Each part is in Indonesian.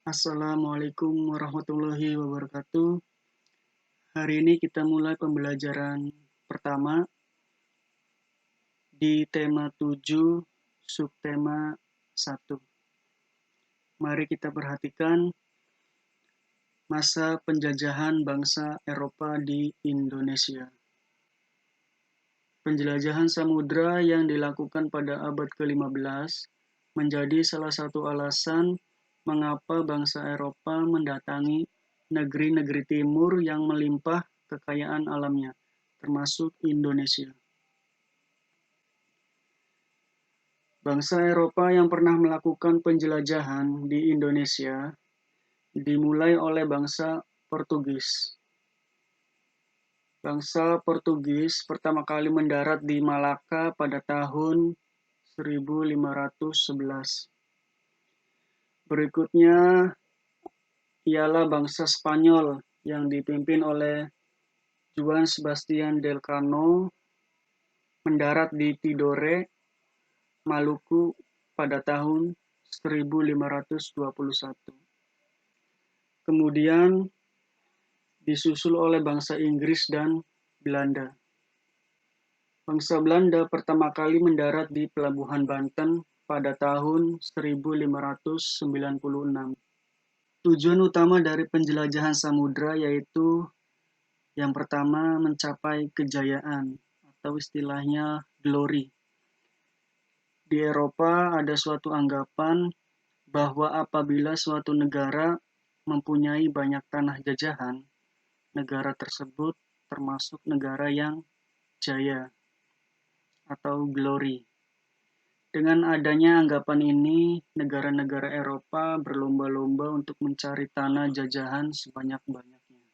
Assalamualaikum warahmatullahi wabarakatuh. Hari ini kita mulai pembelajaran pertama di tema 7, subtema 1. Mari kita perhatikan masa penjajahan bangsa Eropa di Indonesia. Penjelajahan samudra yang dilakukan pada abad ke-15 menjadi salah satu alasan mengapa bangsa Eropa mendatangi negeri-negeri timur yang melimpah kekayaan alamnya, termasuk Indonesia. Bangsa Eropa yang pernah melakukan penjelajahan di Indonesia dimulai oleh bangsa Portugis. Bangsa Portugis pertama kali mendarat di Malaka pada tahun 1511. Berikutnya ialah bangsa Spanyol yang dipimpin oleh Juan Sebastian Elcano mendarat di Tidore, Maluku pada tahun 1521. Kemudian disusul oleh bangsa Inggris dan Belanda. Bangsa Belanda pertama kali mendarat di Pelabuhan Banten pada tahun 1596. Tujuan utama dari penjelajahan samudra yaitu yang pertama mencapai kejayaan atau istilahnya glory. Di Eropa ada suatu anggapan bahwa apabila suatu negara mempunyai banyak tanah jajahan, negara tersebut termasuk negara yang jaya atau glory. Dengan adanya anggapan ini, negara-negara Eropa berlomba-lomba untuk mencari tanah jajahan sebanyak-banyaknya.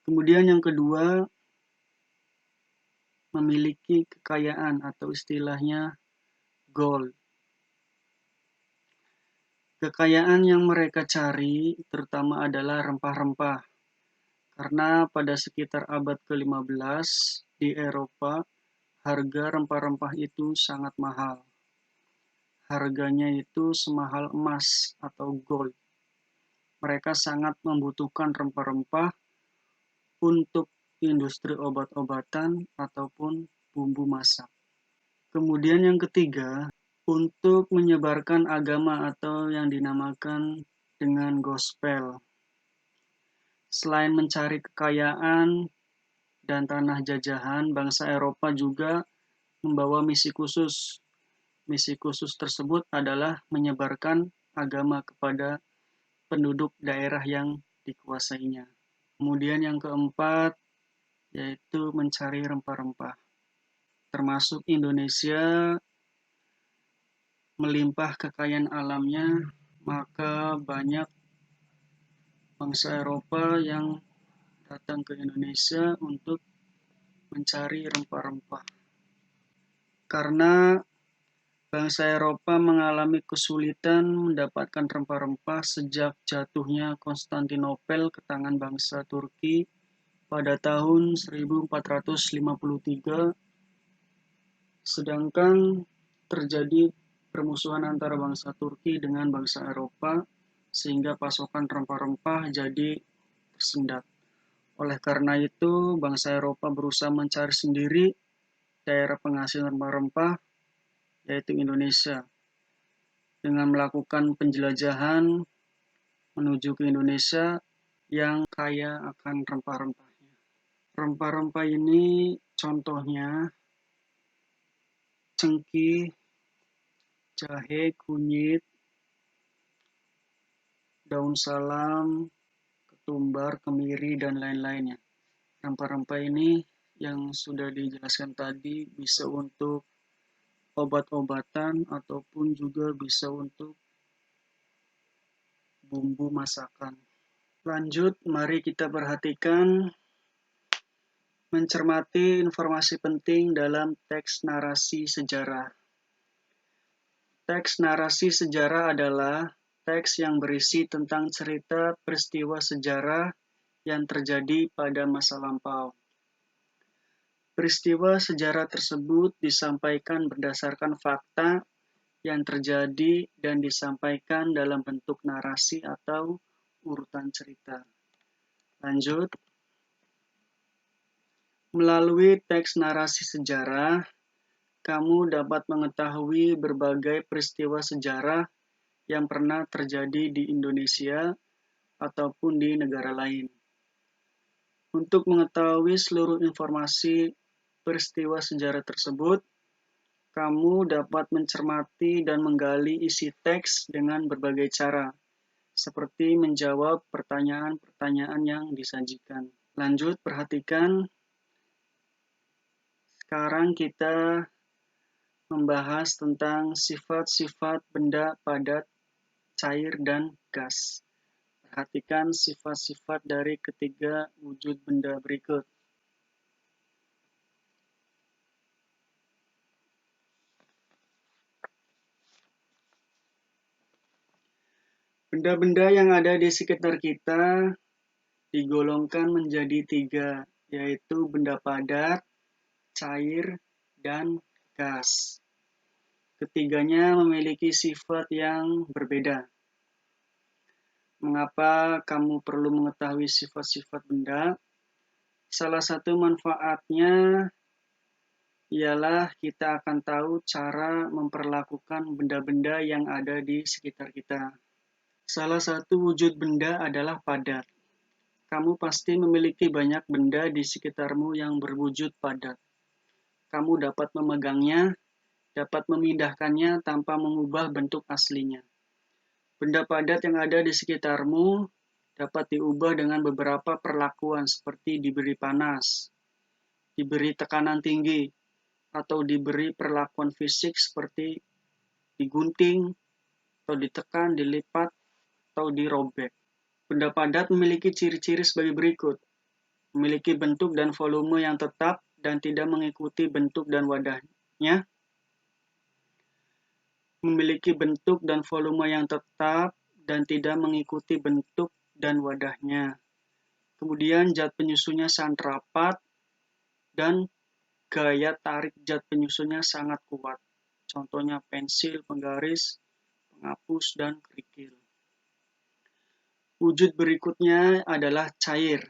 Kemudian yang kedua, memiliki kekayaan atau istilahnya gold. Kekayaan yang mereka cari terutama adalah rempah-rempah. Karena pada sekitar abad ke-15 di Eropa, harga rempah-rempah itu sangat mahal. Harganya itu semahal emas atau gold. Mereka sangat membutuhkan rempah-rempah untuk industri obat-obatan ataupun bumbu masak. Kemudian yang ketiga, untuk menyebarkan agama atau yang dinamakan dengan gospel. Selain mencari kekayaan dan tanah jajahan, bangsa Eropa juga membawa misi khusus. Misi khusus tersebut adalah menyebarkan agama kepada penduduk daerah yang dikuasainya. Kemudian yang keempat, yaitu mencari rempah-rempah. Termasuk Indonesia melimpah kekayaan alamnya, maka banyak bangsa Eropa yang datang ke Indonesia untuk mencari rempah-rempah. Karena bangsa Eropa mengalami kesulitan mendapatkan rempah-rempah sejak jatuhnya Konstantinopel ke tangan bangsa Turki pada tahun 1453, sedangkan terjadi permusuhan antara bangsa Turki dengan bangsa Eropa sehingga pasokan rempah-rempah jadi tersendat. Oleh karena itu, bangsa Eropa berusaha mencari sendiri daerah penghasil rempah-rempah, yaitu Indonesia, dengan melakukan penjelajahan menuju ke Indonesia yang kaya akan rempah-rempahnya. Rempah-rempah ini contohnya cengkih, jahe, kunyit, daun salam, ketumbar, kemiri, dan lain-lainnya. Rempah-rempah ini yang sudah dijelaskan tadi bisa untuk obat-obatan ataupun juga bisa untuk bumbu masakan. Lanjut, mari kita perhatikan mencermati informasi penting dalam teks narasi sejarah. Teks narasi sejarah adalah teks yang berisi tentang cerita peristiwa sejarah yang terjadi pada masa lampau. Peristiwa sejarah tersebut disampaikan berdasarkan fakta yang terjadi dan disampaikan dalam bentuk narasi atau urutan cerita. Lanjut. Melalui teks narasi sejarah, kamu dapat mengetahui berbagai peristiwa sejarah yang pernah terjadi di Indonesia ataupun di negara lain. Untuk mengetahui seluruh informasi peristiwa sejarah tersebut, kamu dapat mencermati dan menggali isi teks dengan berbagai cara, seperti menjawab pertanyaan-pertanyaan yang disajikan. Lanjut, perhatikan. Sekarang kita membahas tentang sifat-sifat benda padat, cair, dan gas. Perhatikan sifat-sifat dari ketiga wujud benda berikut. Benda-benda yang ada di sekitar kita digolongkan menjadi tiga, yaitu benda padat, cair, dan gas. Ketiganya memiliki sifat yang berbeda. Mengapa kamu perlu mengetahui sifat-sifat benda? Salah satu manfaatnya ialah kita akan tahu cara memperlakukan benda-benda yang ada di sekitar kita. Salah satu wujud benda adalah padat. Kamu pasti memiliki banyak benda di sekitarmu yang berwujud padat. Kamu dapat memegangnya, dapat memindahkannya tanpa mengubah bentuk aslinya. Benda padat yang ada di sekitarmu dapat diubah dengan beberapa perlakuan seperti diberi panas, diberi tekanan tinggi, atau diberi perlakuan fisik seperti digunting, atau ditekan, dilipat, atau dirobek. Benda padat memiliki ciri-ciri sebagai berikut. Memiliki bentuk dan volume yang tetap dan tidak mengikuti bentuk dan wadahnya. Memiliki bentuk dan volume yang tetap dan tidak mengikuti bentuk dan wadahnya. Kemudian zat penyusunnya sangat rapat dan gaya tarik zat penyusunnya sangat kuat. Contohnya pensil, penggaris, penghapus, dan kerikil. Wujud berikutnya adalah cair.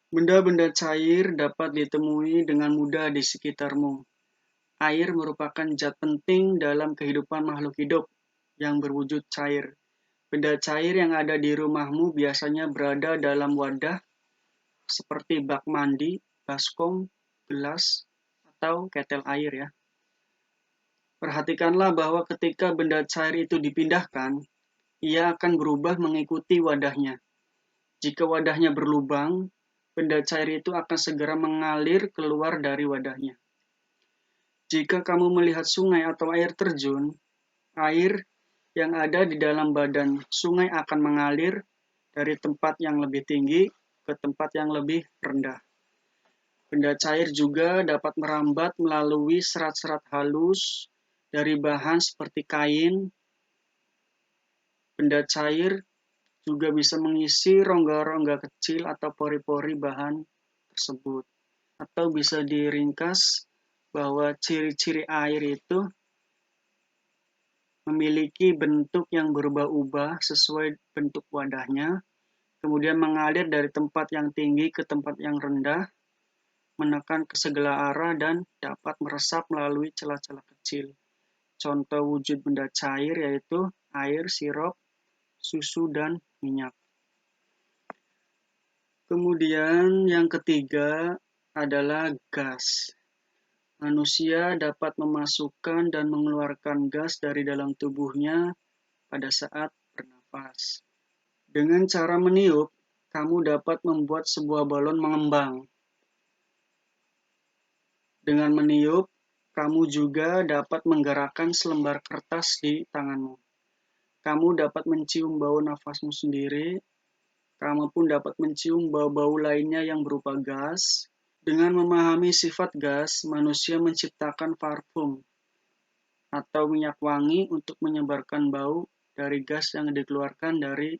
Benda-benda cair dapat ditemui dengan mudah di sekitarmu. Air merupakan zat penting dalam kehidupan makhluk hidup yang berwujud cair. Benda cair yang ada di rumahmu biasanya berada dalam wadah seperti bak mandi, baskom, gelas, atau ketel air ya. Perhatikanlah bahwa ketika benda cair itu dipindahkan, ia akan berubah mengikuti wadahnya. Jika wadahnya berlubang, benda cair itu akan segera mengalir keluar dari wadahnya. Jika kamu melihat sungai atau air terjun, air yang ada di dalam badan sungai akan mengalir dari tempat yang lebih tinggi ke tempat yang lebih rendah. Benda cair juga dapat merambat melalui serat-serat halus dari bahan seperti kain. Benda cair juga bisa mengisi rongga-rongga kecil atau pori-pori bahan tersebut. Atau bisa diringkas bahwa ciri-ciri air itu memiliki bentuk yang berubah-ubah sesuai bentuk wadahnya, kemudian mengalir dari tempat yang tinggi ke tempat yang rendah, menekan ke segala arah dan dapat meresap melalui celah-celah kecil. Contoh wujud benda cair yaitu air, sirup, susu, dan minyak. Kemudian yang ketiga adalah gas. Manusia dapat memasukkan dan mengeluarkan gas dari dalam tubuhnya pada saat bernafas. Dengan cara meniup, kamu dapat membuat sebuah balon mengembang. Dengan meniup, kamu juga dapat menggerakkan selembar kertas di tanganmu. Kamu dapat mencium bau nafasmu sendiri. Kamu pun dapat mencium bau-bau lainnya yang berupa gas. Dengan memahami sifat gas, manusia menciptakan parfum atau minyak wangi untuk menyebarkan bau dari gas yang dikeluarkan dari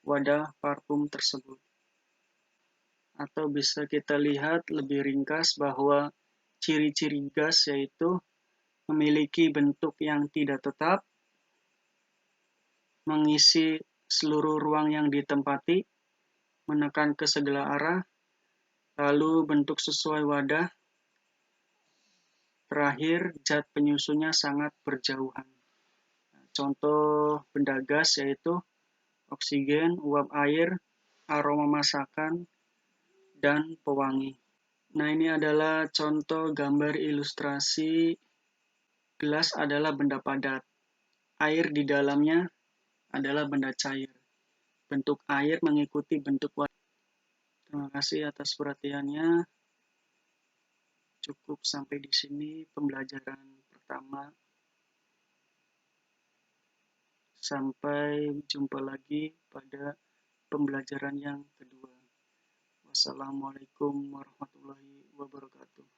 wadah parfum tersebut. Atau bisa kita lihat lebih ringkas bahwa ciri-ciri gas yaitu memiliki bentuk yang tidak tetap, mengisi seluruh ruang yang ditempati, menekan ke segala arah, lalu bentuk sesuai wadah. Terakhir, zat penyusunnya sangat berjauhan. Contoh benda gas yaitu oksigen, uap air, aroma masakan, dan pewangi. Nah, ini adalah contoh gambar ilustrasi. Gelas adalah benda padat. Air di dalamnya adalah benda cair. Bentuk air mengikuti bentuk wadah. Terima kasih atas perhatiannya. Cukup sampai di sini pembelajaran pertama. Sampai jumpa lagi pada pembelajaran yang kedua. Wassalamualaikum warahmatullahi wabarakatuh.